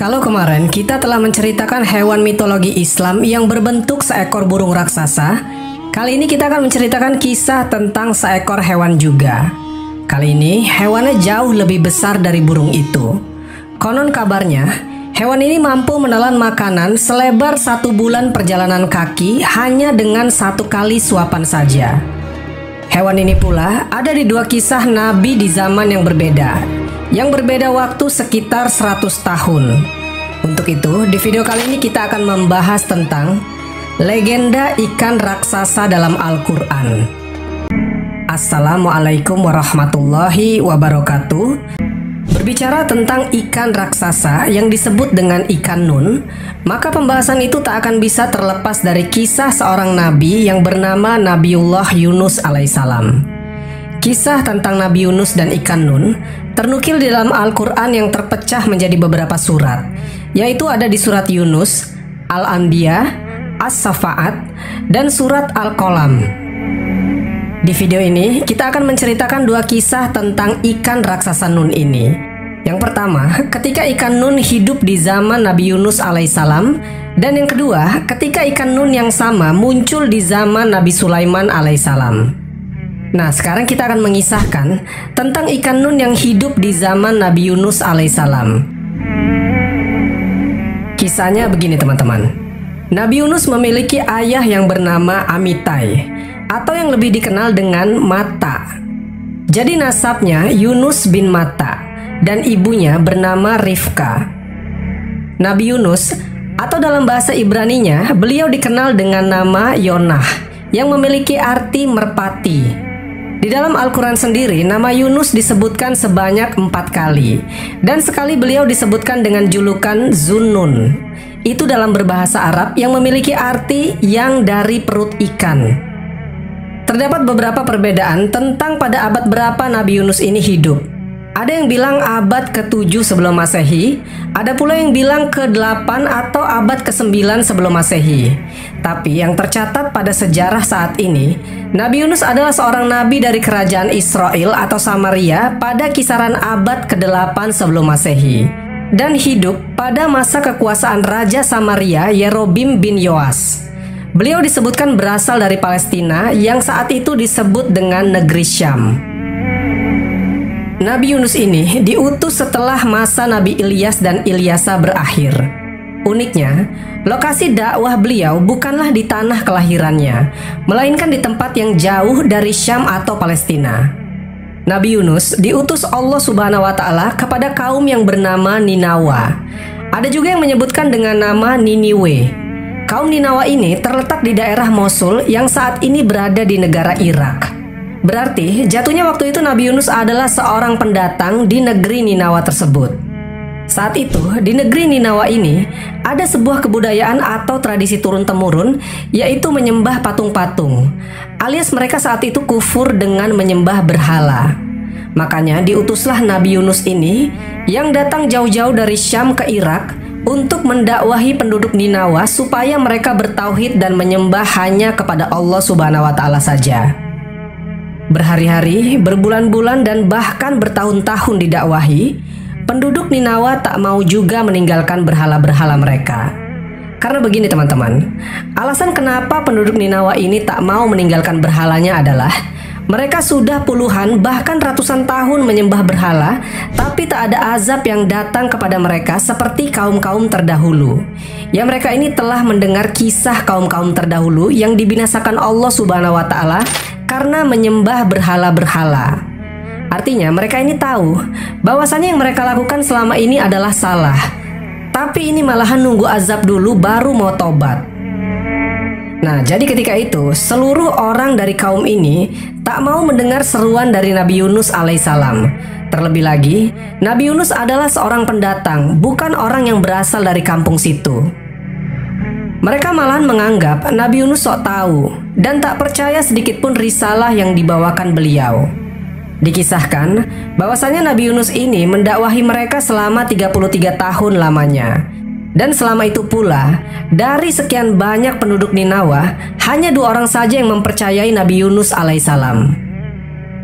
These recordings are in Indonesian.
Kalau kemarin kita telah menceritakan hewan mitologi Islam yang berbentuk seekor burung raksasa, kali ini kita akan menceritakan kisah tentang seekor hewan juga. Kali ini hewannya jauh lebih besar dari burung itu. Konon kabarnya, hewan ini mampu menelan makanan selebar 1 bulan perjalanan kaki hanya dengan 1 kali suapan saja. Hewan ini pula ada di 2 kisah Nabi di zaman yang berbeda waktu sekitar 100 tahun. Untuk itu, di video kali ini kita akan membahas tentang legenda ikan raksasa dalam Al-Quran. Assalamualaikum warahmatullahi wabarakatuh. Berbicara tentang ikan raksasa yang disebut dengan ikan nun, maka pembahasan itu tak akan bisa terlepas dari kisah seorang nabi yang bernama Nabiullah Yunus alaihissalam. Kisah tentang Nabi Yunus dan ikan nun ternukil di dalam Al-Quran yang terpecah menjadi beberapa surat, yaitu ada di surat Yunus, Al-Anbiya, As-Safaat, dan surat Al-Qalam. Di video ini kita akan menceritakan 2 kisah tentang ikan raksasa nun ini. Yang pertama, ketika ikan nun hidup di zaman Nabi Yunus alaihissalam, dan yang kedua, ketika ikan nun yang sama muncul di zaman Nabi Sulaiman alaihissalam. Nah, sekarang kita akan mengisahkan tentang ikan nun yang hidup di zaman Nabi Yunus alaihissalam. Kisahnya begini teman-teman. Nabi Yunus memiliki ayah yang bernama Amitai, atau yang lebih dikenal dengan Mata. Jadi nasabnya Yunus bin Mata, dan ibunya bernama Rifka. Nabi Yunus, atau dalam bahasa Ibraninya, beliau dikenal dengan nama Yonah, yang memiliki arti merpati. Di dalam Al-Quran sendiri, nama Yunus disebutkan sebanyak 4 kali, dan sekali beliau disebutkan dengan julukan Zunnun. Itu dalam berbahasa Arab yang memiliki arti yang dari perut ikan. Terdapat beberapa perbedaan tentang pada abad berapa Nabi Yunus ini hidup. Ada yang bilang abad ke-7 sebelum Masehi, ada pula yang bilang ke-8 atau abad ke-9 sebelum Masehi. Tapi yang tercatat pada sejarah saat ini, Nabi Yunus adalah seorang nabi dari kerajaan Israel atau Samaria pada kisaran abad ke-8 sebelum Masehi, dan hidup pada masa kekuasaan Raja Samaria Yerobim bin Yoas. Beliau disebutkan berasal dari Palestina yang saat itu disebut dengan negeri Syam. Nabi Yunus ini diutus setelah masa Nabi Ilyas dan Ilyasa berakhir. Uniknya, lokasi dakwah beliau bukanlah di tanah kelahirannya, melainkan di tempat yang jauh dari Syam atau Palestina. Nabi Yunus diutus Allah Subhanahu wa Ta'ala kepada kaum yang bernama Ninawa. Ada juga yang menyebutkan dengan nama Niniwe. Kaum Ninawa ini terletak di daerah Mosul yang saat ini berada di negara Irak. Berarti jatuhnya waktu itu Nabi Yunus adalah seorang pendatang di negeri Ninawa tersebut. Saat itu di negeri Ninawa ini ada sebuah kebudayaan atau tradisi turun-temurun, yaitu menyembah patung-patung, alias mereka saat itu kufur dengan menyembah berhala. Makanya diutuslah Nabi Yunus ini yang datang jauh-jauh dari Syam ke Irak untuk mendakwahi penduduk Ninawa supaya mereka bertauhid dan menyembah hanya kepada Allah Subhanahu wa Ta'ala saja. Berhari-hari, berbulan-bulan, dan bahkan bertahun-tahun didakwahi, penduduk Ninawa tak mau juga meninggalkan berhala-berhala mereka. Karena begini teman-teman, alasan kenapa penduduk Ninawa ini tak mau meninggalkan berhalanya adalah mereka sudah puluhan bahkan ratusan tahun menyembah berhala, tapi tak ada azab yang datang kepada mereka seperti kaum-kaum terdahulu. Ya, mereka ini telah mendengar kisah kaum-kaum terdahulu yang dibinasakan Allah Subhanahu wa Ta'ala karena menyembah berhala-berhala. Artinya mereka ini tahu bahwasannya yang mereka lakukan selama ini adalah salah, tapi ini malahan nunggu azab dulu baru mau tobat. Nah, jadi ketika itu seluruh orang dari kaum ini tak mau mendengar seruan dari Nabi Yunus alaihissalam. Terlebih lagi, Nabi Yunus adalah seorang pendatang, bukan orang yang berasal dari kampung situ. Mereka malahan menganggap Nabi Yunus sok tahu dan tak percaya sedikit pun risalah yang dibawakan beliau. Dikisahkan bahwasanya Nabi Yunus ini mendakwahi mereka selama 33 tahun lamanya. Dan selama itu pula, dari sekian banyak penduduk Ninawa, hanya 2 orang saja yang mempercayai Nabi Yunus alaihissalam.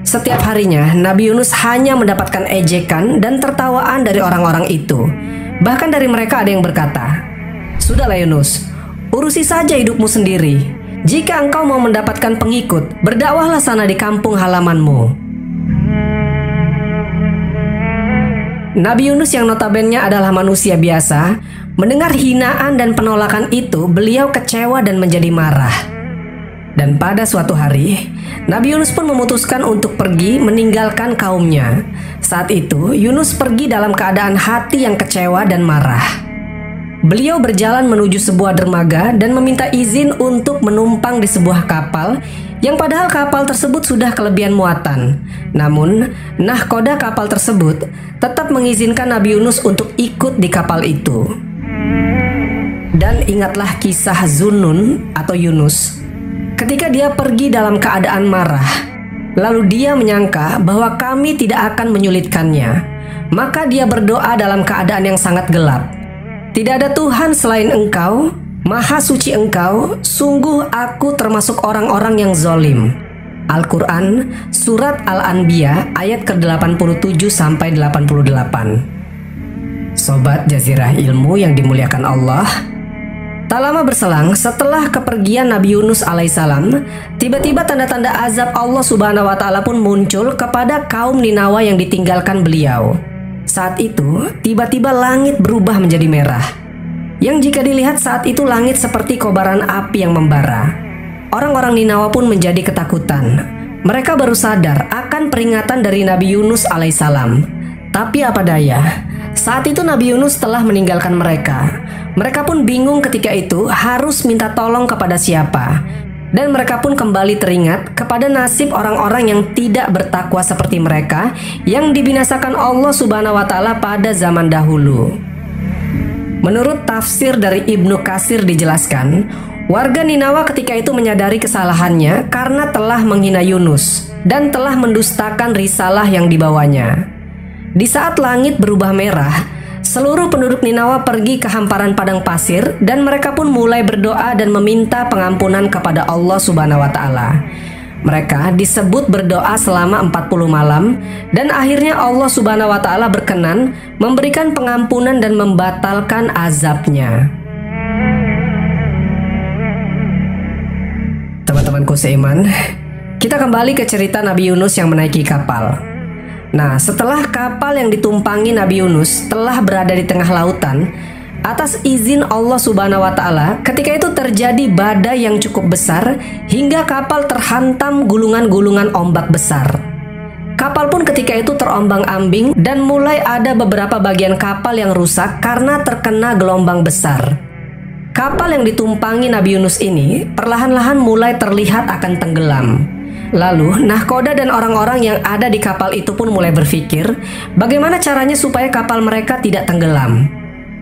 Setiap harinya Nabi Yunus hanya mendapatkan ejekan dan tertawaan dari orang-orang itu. Bahkan dari mereka ada yang berkata, "Sudahlah Yunus, urusi saja hidupmu sendiri. Jika engkau mau mendapatkan pengikut, berdakwahlah sana di kampung halamanmu." Nabi Yunus yang notabene adalah manusia biasa, mendengar hinaan dan penolakan itu, beliau kecewa dan menjadi marah. Dan pada suatu hari, Nabi Yunus pun memutuskan untuk pergi meninggalkan kaumnya. Saat itu, Yunus pergi dalam keadaan hati yang kecewa dan marah. Beliau berjalan menuju sebuah dermaga dan meminta izin untuk menumpang di sebuah kapal yang padahal kapal tersebut sudah kelebihan muatan. Namun, nahkoda kapal tersebut tetap mengizinkan Nabi Yunus untuk ikut di kapal itu. Dan ingatlah kisah Zunnun atau Yunus ketika dia pergi dalam keadaan marah. Lalu dia menyangka bahwa kami tidak akan menyulitkannya. Maka dia berdoa dalam keadaan yang sangat gelap. "Tidak ada Tuhan selain Engkau, Maha Suci Engkau, sungguh aku termasuk orang-orang yang zolim." Al-Quran, Surat Al-Anbiya, ayat ke-87-88. Sobat Jazirah Ilmu yang dimuliakan Allah, tak lama berselang setelah kepergian Nabi Yunus alaihissalam, tiba-tiba tanda-tanda azab Allah subhanahu wa ta'ala pun muncul kepada kaum Ninawa yang ditinggalkan beliau. Saat itu, tiba-tiba langit berubah menjadi merah. Yang jika dilihat saat itu langit seperti kobaran api yang membara. Orang-orang Ninawa pun menjadi ketakutan. Mereka baru sadar akan peringatan dari Nabi Yunus alaihissalam. Tapi apa daya, saat itu Nabi Yunus telah meninggalkan mereka. Mereka pun bingung ketika itu harus minta tolong kepada siapa. Dan mereka pun kembali teringat kepada nasib orang-orang yang tidak bertakwa seperti mereka yang dibinasakan Allah subhanahu wa ta'ala pada zaman dahulu. Menurut tafsir dari Ibnu Katsir dijelaskan, warga Ninawa ketika itu menyadari kesalahannya karena telah menghina Yunus dan telah mendustakan risalah yang dibawanya. Di saat langit berubah merah, seluruh penduduk Ninawa pergi ke hamparan padang pasir dan mereka pun mulai berdoa dan meminta pengampunan kepada Allah subhanahu wa ta'ala. Mereka disebut berdoa selama 40 malam dan akhirnya Allah subhanahu wa ta'ala berkenan memberikan pengampunan dan membatalkan azabnya. Teman-temanku seiman, kita kembali ke cerita Nabi Yunus yang menaiki kapal. Nah, setelah kapal yang ditumpangi Nabi Yunus telah berada di tengah lautan, atas izin Allah subhanahu wa ta'ala, ketika itu terjadi badai yang cukup besar hingga kapal terhantam gulungan-gulungan ombak besar. Kapal pun ketika itu terombang-ambing dan mulai ada beberapa bagian kapal yang rusak karena terkena gelombang besar. Kapal yang ditumpangi Nabi Yunus ini perlahan-lahan mulai terlihat akan tenggelam. Lalu nahkoda dan orang-orang yang ada di kapal itu pun mulai berpikir bagaimana caranya supaya kapal mereka tidak tenggelam.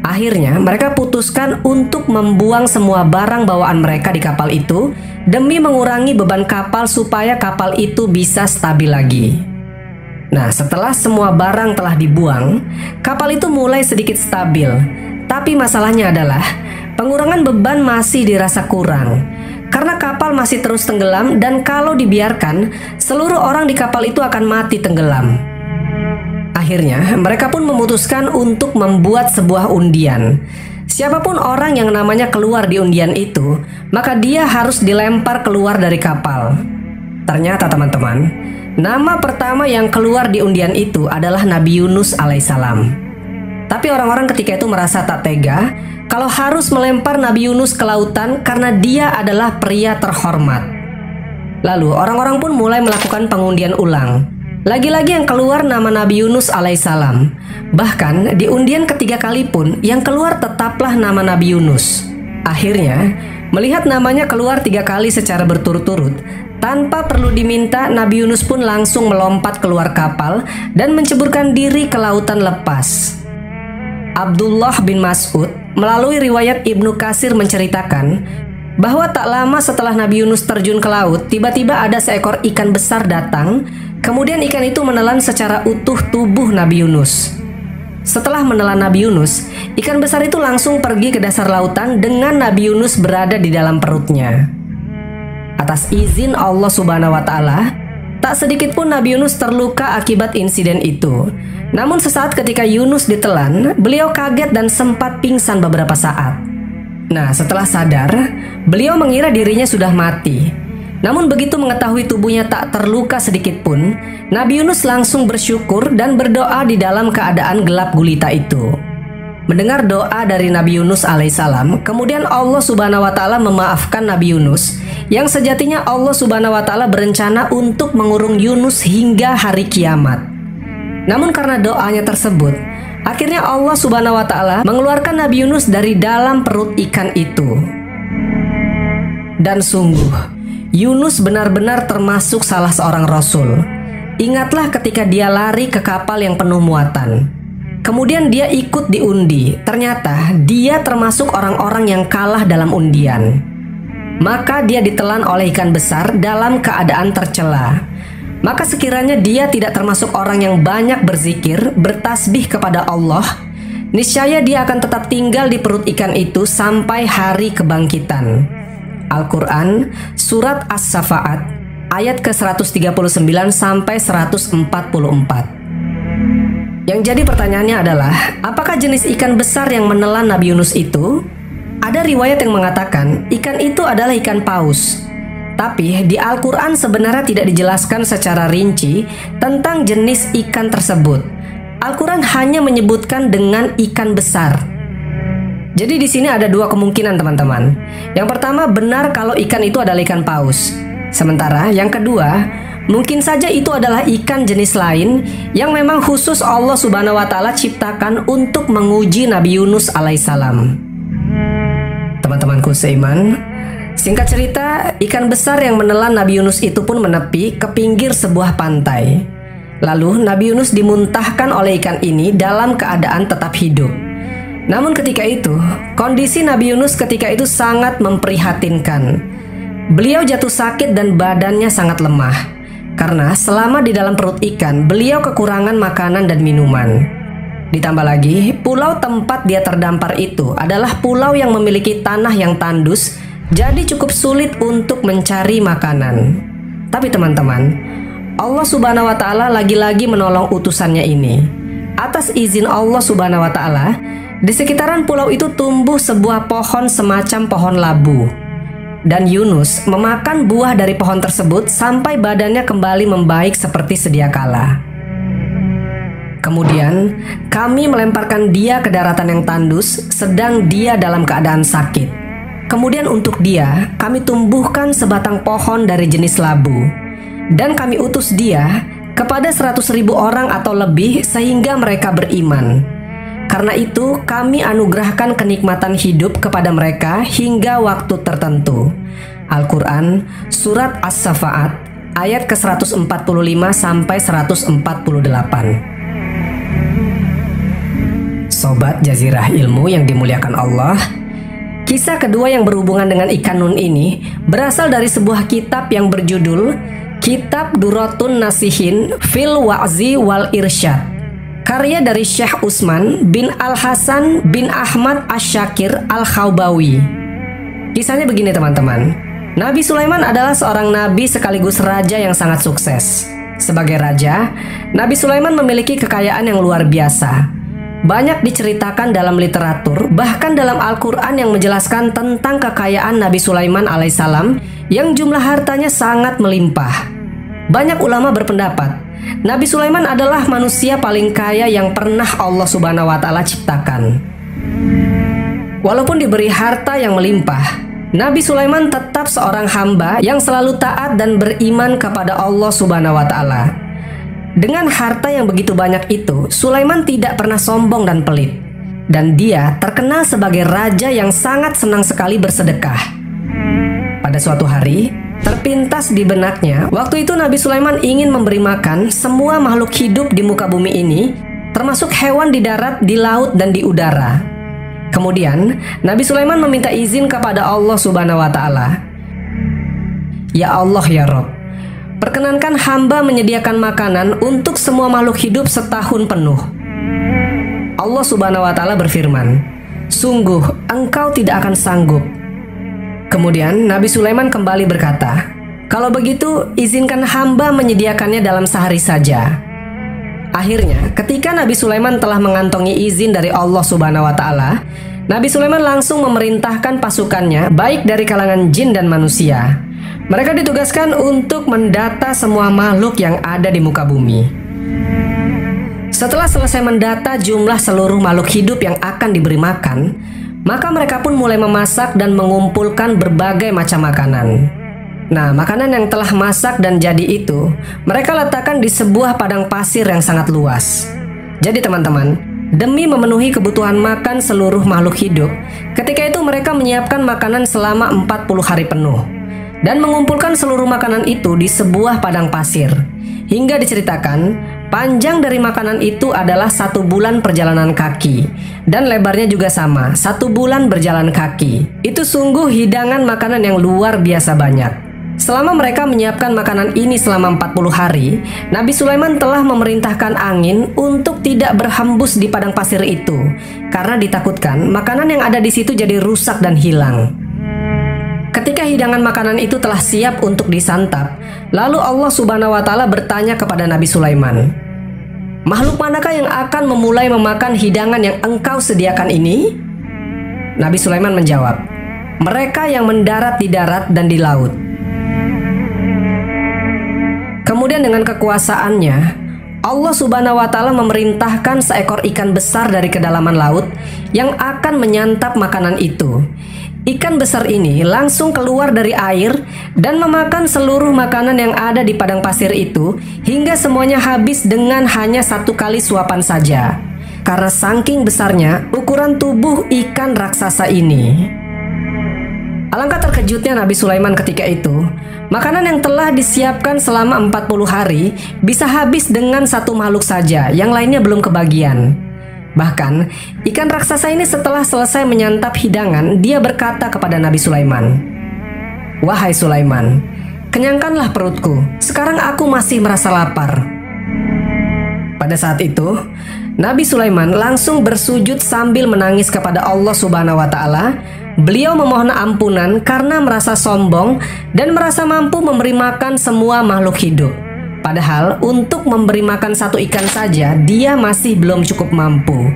Akhirnya mereka putuskan untuk membuang semua barang bawaan mereka di kapal itu demi mengurangi beban kapal supaya kapal itu bisa stabil lagi. Nah, setelah semua barang telah dibuang, kapal itu mulai sedikit stabil. Tapi masalahnya adalah pengurangan beban masih dirasa kurang. Karena kapal masih terus tenggelam dan kalau dibiarkan, seluruh orang di kapal itu akan mati tenggelam. Akhirnya, mereka pun memutuskan untuk membuat sebuah undian. Siapapun orang yang namanya keluar di undian itu, maka dia harus dilempar keluar dari kapal. Ternyata teman-teman, nama pertama yang keluar di undian itu adalah Nabi Yunus alaihissalam. Tapi orang-orang ketika itu merasa tak tega kalau harus melempar Nabi Yunus ke lautan karena dia adalah pria terhormat. Lalu orang-orang pun mulai melakukan pengundian ulang. Lagi-lagi yang keluar nama Nabi Yunus alaihissalam. Bahkan di undian ketiga kali pun yang keluar tetaplah nama Nabi Yunus. Akhirnya melihat namanya keluar 3 kali secara berturut-turut, tanpa perlu diminta Nabi Yunus pun langsung melompat keluar kapal dan menceburkan diri ke lautan lepas. Abdullah bin Mas'ud melalui riwayat Ibnu Katsir menceritakan bahwa tak lama setelah Nabi Yunus terjun ke laut, tiba-tiba ada seekor ikan besar datang. Kemudian ikan itu menelan secara utuh tubuh Nabi Yunus. Setelah menelan Nabi Yunus, ikan besar itu langsung pergi ke dasar lautan dengan Nabi Yunus berada di dalam perutnya. Atas izin Allah subhanahu wa ta'ala, Tak sedikit pun Nabi Yunus terluka akibat insiden itu. Namun sesaat ketika Yunus ditelan, beliau kaget dan sempat pingsan beberapa saat. Nah, setelah sadar, beliau mengira dirinya sudah mati. Namun begitu mengetahui tubuhnya tak terluka sedikit pun, Nabi Yunus langsung bersyukur dan berdoa di dalam keadaan gelap gulita itu. Mendengar doa dari Nabi Yunus alaihissalam, kemudian Allah Subhanahu wa Ta'ala memaafkan Nabi Yunus, yang sejatinya Allah Subhanahu wa Ta'ala berencana untuk mengurung Yunus hingga hari kiamat. Namun karena doanya tersebut, akhirnya Allah Subhanahu wa Ta'ala mengeluarkan Nabi Yunus dari dalam perut ikan itu. Dan sungguh, Yunus benar-benar termasuk salah seorang rasul. Ingatlah ketika dia lari ke kapal yang penuh muatan. Kemudian dia ikut diundi. Ternyata dia termasuk orang-orang yang kalah dalam undian. Maka dia ditelan oleh ikan besar dalam keadaan tercela. Maka sekiranya dia tidak termasuk orang yang banyak berzikir, bertasbih kepada Allah, niscaya dia akan tetap tinggal di perut ikan itu sampai hari kebangkitan. Al-Quran Surat As-Safaat ayat ke-139 sampai 144. Yang jadi pertanyaannya adalah, apakah jenis ikan besar yang menelan Nabi Yunus itu? Ada riwayat yang mengatakan ikan itu adalah ikan paus. Tapi di Al-Quran sebenarnya tidak dijelaskan secara rinci tentang jenis ikan tersebut. Al-Quran hanya menyebutkan dengan ikan besar. Jadi di sini ada dua kemungkinan teman-teman. Yang pertama, benar kalau ikan itu adalah ikan paus. Sementara yang kedua, mungkin saja itu adalah ikan jenis lain yang memang khusus Allah Subhanahu wa Ta'ala ciptakan untuk menguji Nabi Yunus alaihissalam. Teman-temanku seiman, singkat cerita, ikan besar yang menelan Nabi Yunus itu pun menepi ke pinggir sebuah pantai. Lalu Nabi Yunus dimuntahkan oleh ikan ini dalam keadaan tetap hidup. Namun ketika itu, kondisi Nabi Yunus ketika itu sangat memprihatinkan. Beliau jatuh sakit dan badannya sangat lemah. Karena selama di dalam perut ikan, beliau kekurangan makanan dan minuman. Ditambah lagi, pulau tempat dia terdampar itu adalah pulau yang memiliki tanah yang tandus, jadi cukup sulit untuk mencari makanan. Tapi teman-teman, Allah Subhanahu wa Ta'ala lagi-lagi menolong utusannya ini. Atas izin Allah Subhanahu wa Ta'ala, di sekitaran pulau itu tumbuh sebuah pohon semacam pohon labu. Dan Yunus memakan buah dari pohon tersebut sampai badannya kembali membaik seperti sedia kala. Kemudian kami melemparkan dia ke daratan yang tandus, sedang dia dalam keadaan sakit. Kemudian untuk dia, kami tumbuhkan sebatang pohon dari jenis labu. Dan kami utus dia kepada 100.000 orang atau lebih sehingga mereka beriman. Karena itu kami anugerahkan kenikmatan hidup kepada mereka hingga waktu tertentu. Al-Quran Surat As-Safaat ayat ke-145 sampai 148. Sobat Jazirah Ilmu yang dimuliakan Allah, kisah kedua yang berhubungan dengan ikan nun ini berasal dari sebuah kitab yang berjudul Kitab Duratun Nasihin Fil Wa'zi Wal Irsyad, karya dari Syekh Utsman bin Al-Hasan bin Ahmad Asy-Syakir Al-Khawbawi. Kisahnya begini teman-teman. Nabi Sulaiman adalah seorang nabi sekaligus raja yang sangat sukses. Sebagai raja, Nabi Sulaiman memiliki kekayaan yang luar biasa. Banyak diceritakan dalam literatur, bahkan dalam Al-Quran yang menjelaskan tentang kekayaan Nabi Sulaiman alaihissalam yang jumlah hartanya sangat melimpah. Banyak ulama berpendapat Nabi Sulaiman adalah manusia paling kaya yang pernah Allah Subhanahu wa Ta'ala ciptakan. Walaupun diberi harta yang melimpah, Nabi Sulaiman tetap seorang hamba yang selalu taat dan beriman kepada Allah Subhanahu wa Ta'ala. Dengan harta yang begitu banyak itu, Sulaiman tidak pernah sombong dan pelit. Dan dia terkenal sebagai raja yang sangat senang sekali bersedekah. Pada suatu hari, terpintas di benaknya, waktu itu Nabi Sulaiman ingin memberi makan semua makhluk hidup di muka bumi ini, termasuk hewan di darat, di laut, dan di udara. Kemudian, Nabi Sulaiman meminta izin kepada Allah Subhanahu wa Ta'ala. Ya Allah ya Rabb, perkenankan hamba menyediakan makanan untuk semua makhluk hidup setahun penuh. Allah Subhanahu wa Ta'ala berfirman, sungguh engkau tidak akan sanggup. Kemudian Nabi Sulaiman kembali berkata, Kalau begitu, izinkan hamba menyediakannya dalam sehari saja." Akhirnya, ketika Nabi Sulaiman telah mengantongi izin dari Allah Subhanahu wa Ta'ala, Nabi Sulaiman langsung memerintahkan pasukannya, baik dari kalangan jin dan manusia. Mereka ditugaskan untuk mendata semua makhluk yang ada di muka bumi. Setelah selesai mendata jumlah seluruh makhluk hidup yang akan diberi makan, maka mereka pun mulai memasak dan mengumpulkan berbagai macam makanan. Nah, makanan yang telah masak dan jadi itu, mereka letakkan di sebuah padang pasir yang sangat luas. Jadi teman-teman, demi memenuhi kebutuhan makan seluruh makhluk hidup, ketika itu mereka menyiapkan makanan selama 40 hari penuh dan mengumpulkan seluruh makanan itu di sebuah padang pasir. Hingga diceritakan, panjang dari makanan itu adalah 1 bulan perjalanan kaki, dan lebarnya juga sama, 1 bulan berjalan kaki. Itu sungguh hidangan makanan yang luar biasa banyak. Selama mereka menyiapkan makanan ini selama 40 hari, Nabi Sulaiman telah memerintahkan angin untuk tidak berhembus di padang pasir itu, karena ditakutkan makanan yang ada di situ jadi rusak dan hilang. Ketika hidangan makanan itu telah siap untuk disantap, lalu Allah Subhanahu wa Ta'ala bertanya kepada Nabi Sulaiman, "Makhluk manakah yang akan memulai memakan hidangan yang engkau sediakan ini?" Nabi Sulaiman menjawab, "Mereka yang mendarat di darat dan di laut." Kemudian dengan kekuasaannya, Allah Subhanahu wa Ta'ala memerintahkan seekor ikan besar dari kedalaman laut yang akan menyantap makanan itu. Ikan besar ini langsung keluar dari air dan memakan seluruh makanan yang ada di padang pasir itu hingga semuanya habis dengan hanya 1 kali suapan saja. Karena saking besarnya ukuran tubuh ikan raksasa ini. Alangkah terkejutnya Nabi Sulaiman ketika itu. Makanan yang telah disiapkan selama 40 hari bisa habis dengan 1 makhluk saja, yang lainnya belum kebagian. Bahkan, ikan raksasa ini setelah selesai menyantap hidangan, dia berkata kepada Nabi Sulaiman, "Wahai Sulaiman, kenyangkanlah perutku, sekarang aku masih merasa lapar." Pada saat itu, Nabi Sulaiman langsung bersujud sambil menangis kepada Allah Subhanahu wa Ta'ala. Beliau memohon ampunan karena merasa sombong dan merasa mampu memberi makan semua makhluk hidup. Padahal untuk memberi makan 1 ikan saja dia masih belum cukup mampu.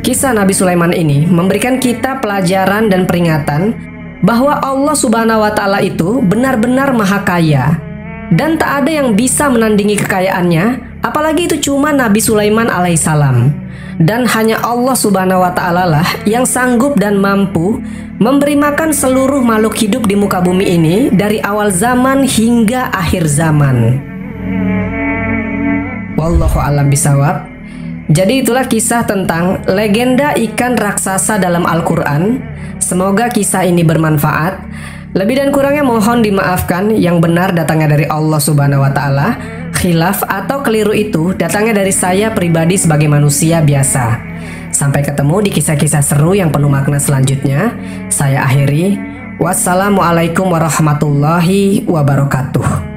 Kisah Nabi Sulaiman ini memberikan kita pelajaran dan peringatan bahwa Allah Subhanahu wa Ta'ala itu benar-benar maha kaya dan tak ada yang bisa menandingi kekayaannya, apalagi itu cuma Nabi Sulaiman alaihissalam. Dan hanya Allah Subhanahu wa Ta'ala lah yang sanggup dan mampu memberi makan seluruh makhluk hidup di muka bumi ini dari awal zaman hingga akhir zaman. Wallahu a'lam bishawab. Jadi itulah kisah tentang legenda ikan raksasa dalam Al-Quran. Semoga kisah ini bermanfaat. Lebih dan kurangnya mohon dimaafkan. Yang benar datangnya dari Allah Subhanahu wa Ta'ala. Khilaf atau keliru itu datangnya dari saya pribadi sebagai manusia biasa. Sampai ketemu di kisah-kisah seru yang penuh makna selanjutnya. Saya akhiri. Wassalamualaikum warahmatullahi wabarakatuh.